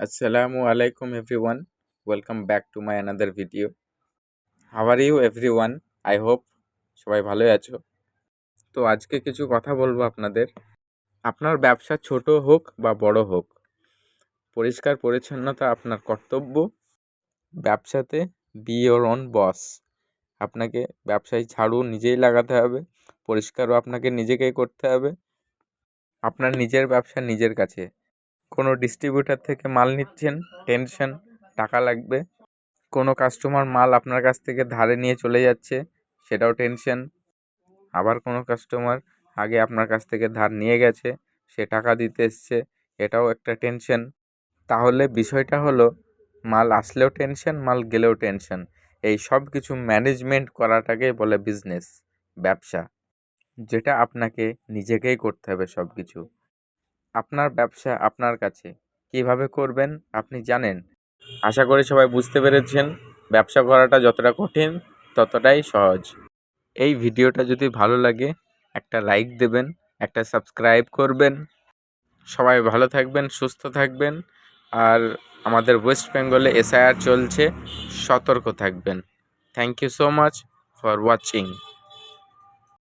Assalamu alaikum everyone. Welcome back to my another video. How are you everyone? I hope সবাই ভালোই আছো। তো আজকে কিছু কথা বলবো আপনাদের। আপনার ব্যবসা ছোট হোক বা বড় হোক, পরিষ্কার পরিচ্ছন্নতা আপনার কর্তব্য। ব্যবসাতে বি ইওর ওন বস। আপনাকে ব্যবসায় ঝাড়ু নিজেই লাগাতে হবে, পরিষ্কারও আপনাকে নিজেকেই করতে হবে। আপনার নিজের ব্যবসা নিজের কাছে। কোনো ডিস্ট্রিবিউটার থেকে মাল নিচ্ছেন, টেনশন, টাকা লাগবে। কোনো কাস্টমার মাল আপনার কাছ থেকে ধারে নিয়ে চলে যাচ্ছে, সেটাও টেনশন। আবার কোনো কাস্টমার আগে আপনার কাছ থেকে ধার নিয়ে গেছে, সে টাকা দিতে এসছে, এটাও একটা টেনশন। তাহলে বিষয়টা হলো, মাল আসলেও টেনশন, মাল গেলেও টেনশন। এই সব কিছু ম্যানেজমেন্ট করাটাকে বলে বিজনেস, ব্যবসা, যেটা আপনাকে নিজেকেই করতে হবে সব কিছু। আপনার ব্যবসা আপনার কাছে, কিভাবে করবেন আপনি জানেন। আশা করি সবাই বুঝতে পেরেছেন, ব্যবসা করাটা যতটা কঠিন ততটাই সহজ। এই ভিডিওটা যদি ভালো লাগে একটা লাইক দেবেন, একটা সাবস্ক্রাইব করবেন। সবাই ভালো থাকবেন, সুস্থ থাকবেন। আর আমাদের ওয়েস্ট বেঙ্গলে এসআইআর চলছে, সতর্ক থাকবেন। Thank you so much for watching.